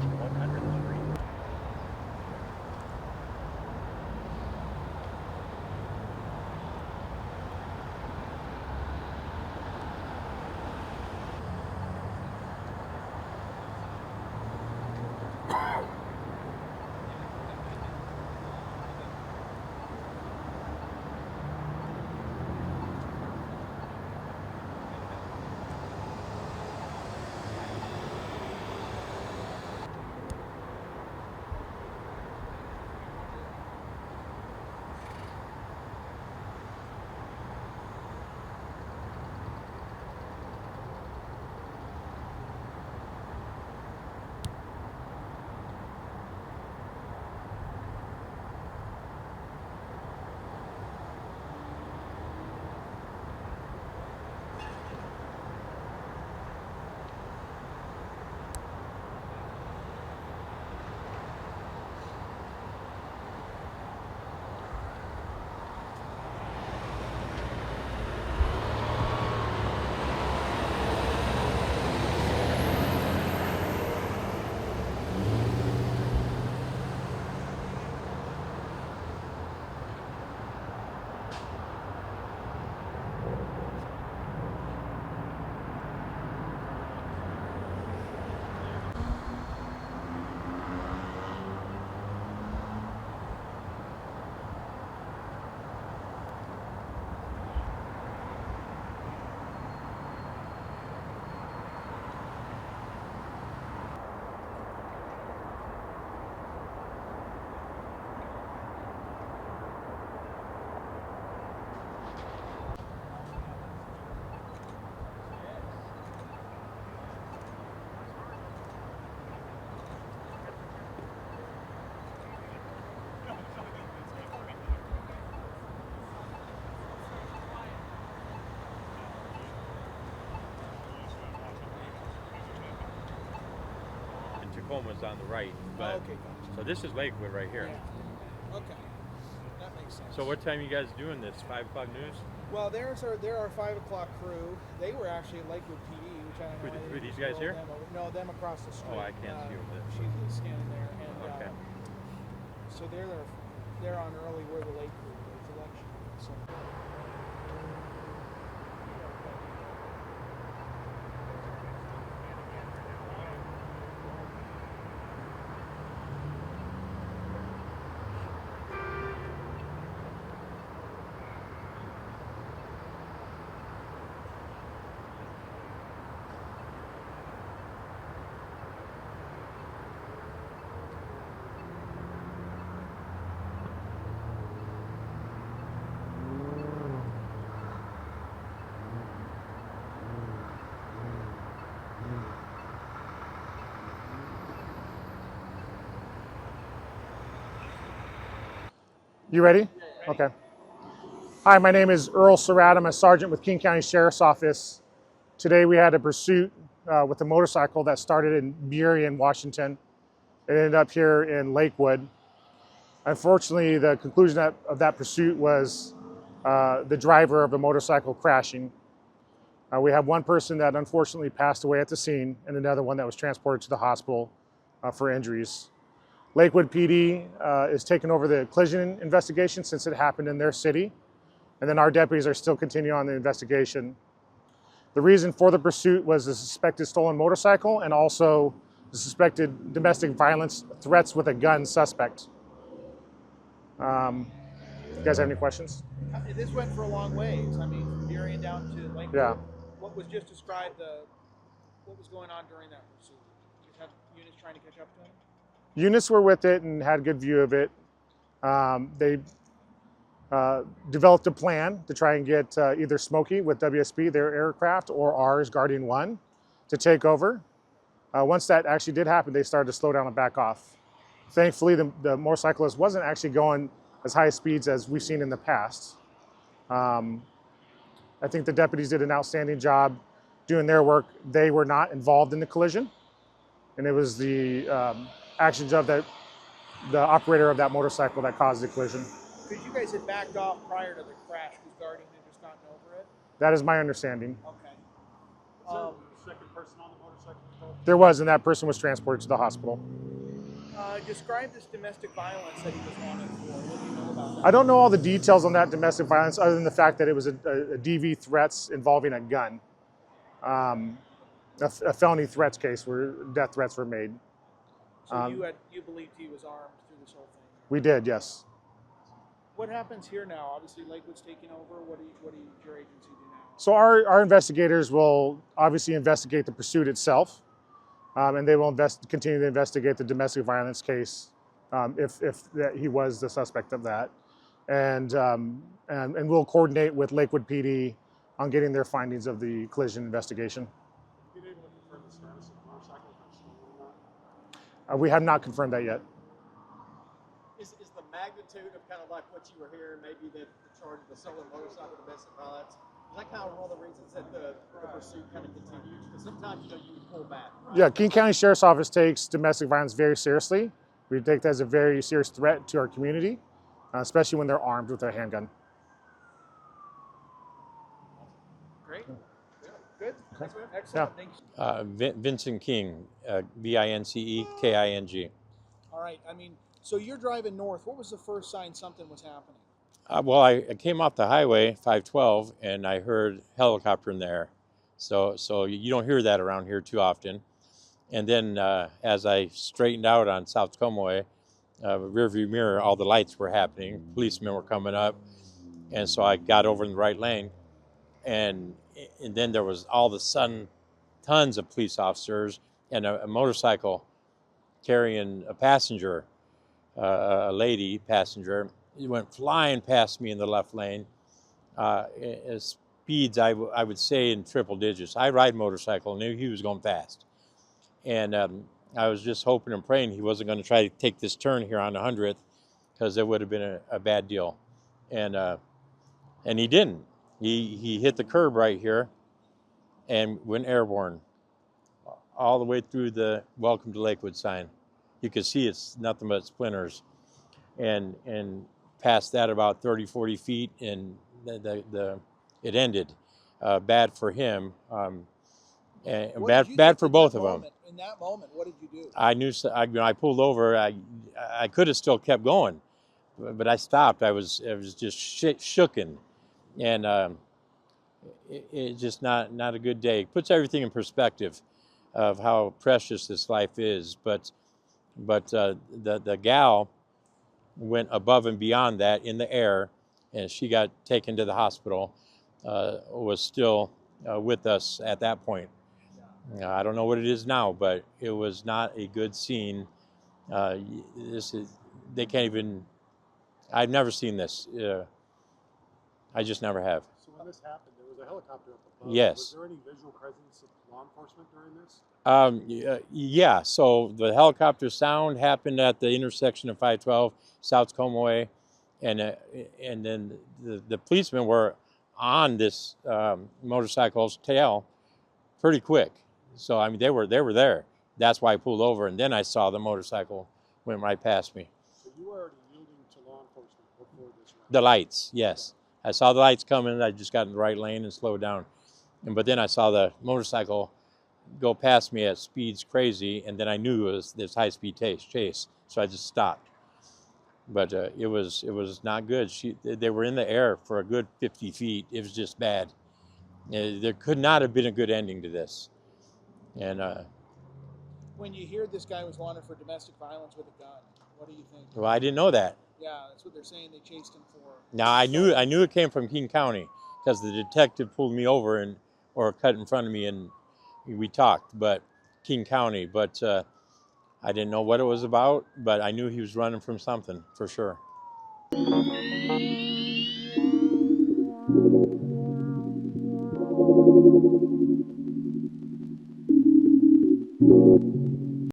across 100th Street. Tacoma's on the right, but okay, gotcha. So this is Lakewood right here. Yeah. Okay, that makes sense. So what time you guys doing this? 5 o'clock news? Well, they're our 5 o'clock crew. They were actually at Lakewood PD, which I don't know. Who these guys here? No, them across the street. Oh, I can't see them. She's standing there, and Okay. so they're on early where the Lakewood election. So. You ready? Okay. Hi, my name is Earl Surratt. I'm a sergeant with King County Sheriff's Office. Today we had a pursuit with a motorcycle that started in Burien, Washington. It ended up here in Lakewood. Unfortunately, the conclusion of that pursuit was the driver of the motorcycle crashing. We have one person that unfortunately passed away at the scene and another one that was transported to the hospital for injuries. Lakewood PD is taking over the collision investigation since it happened in their city. And then our deputies are still continuing on the investigation. The reason for the pursuit was the suspected stolen motorcycle and also the suspected domestic violence threats with a gun suspect. You guys have any questions? This went for a long ways. I mean, from Burien down to Lakewood. Yeah. What was just described, what was going on during that pursuit? Did you have units trying to catch up to him? Units were with it and had good view of it. They developed a plan to try and get either Smokey with WSP, their aircraft, or ours, Guardian 1, to take over. Once that actually did happen, they started to slow down and back off. Thankfully, the motorcyclist wasn't actually going as high speeds as we've seen in the past. I think the deputies did an outstanding job doing their work. They were not involved in the collision, and it was the actions of the operator of that motorcycle that caused the collision. Because you guys had backed off prior to the crash, because Guardian had just gotten over it? That is my understanding. Okay. So second person on the motorcycle? There was, and that person was transported to the hospital. Describe this domestic violence that he was wanted for. What do you know about that? I don't know all the details on that domestic violence other than the fact that it was a DV threats involving a gun. A felony threats case where death threats were made. So you believed he was armed through this whole thing? We did, yes. What happens here now? Obviously, Lakewood's taking over. What do your agency do now? So our investigators will obviously investigate the pursuit itself, and they will continue to investigate the domestic violence case if he was the suspect of that, and we'll coordinate with Lakewood PD on getting their findings of the collision investigation. Have you been able to confirm the status of the motorcycle, if it's stolen or not? We have not confirmed that yet. Is the magnitude of kind of like what you were hearing, maybe the charge of the stolen motorcycle domestic violence, is that kind of one of the reasons that the pursuit kind of continues? Because sometimes, you would pull back. Right? Yeah, King County Sheriff's Office takes domestic violence very seriously. We take that as a very serious threat to our community, especially when they're armed with a handgun. Great. Good. Okay. Excellent. Yeah. Thanks. Vincent King, Vinceking. All right. So you're driving north. What was the first sign something was happening? Well, I came off the highway, 512, and I heard helicopter in the air. So you don't hear that around here too often. And then as I straightened out on South Tacoma way, rearview mirror, all the lights were happening. Policemen were coming up. And so I got over in the right lane. And then there was all of a sudden tons of police officers and a motorcycle carrying a passenger, a lady passenger. He went flying past me in the left lane. Speeds, I would say, in triple digits. I ride motorcycle, knew he was going fast. And I was just hoping and praying he wasn't going to try to take this turn here on the 100th, because it would have been a bad deal. And he didn't. He hit the curb right here and went airborne all the way through the Welcome to Lakewood sign. You could see it's nothing but splinters. And past that about 30, 40 feet, and it ended. Bad for him, and bad for both of them. In that moment, what did you do? I knew. I pulled over. I could have still kept going, but I stopped. I was just shooken, and it's just not a good day. It puts everything in perspective of how precious this life is. But the gal went above and beyond that in the air, and she got taken to the hospital. Was still with us at that point. I don't know what it is now, but it was not a good scene. They can't even. I've never seen this. I just never have. So when this happened, there was a helicopter up above. Yes. Was there any visual presence of law enforcement during this? Yeah, so the helicopter sound happened at the intersection of 512 South Tacoma way, and then the policemen were on this motorcycle's tail pretty quick. So they were there. That's why I pulled over, and then I saw the motorcycle went right past me. So you were already yielding to law enforcement before this, right? The lights, yes. I saw the lights coming. I just got in the right lane and slowed down. But then I saw the motorcycle go past me at speeds crazy, and then I knew it was this high-speed chase. So I just stopped. But it was not good. They were in the air for a good 50 feet. It was just bad. There could not have been a good ending to this. And when you hear this guy was wanted for domestic violence with a gun, what do you think? well, I didn't know that. Yeah, that's what they're saying. They chased him for. Now I knew it came from King County, because the detective pulled me over or cut in front of me, and we talked. But King County, but I didn't know what it was about. But I knew he was running from something for sure.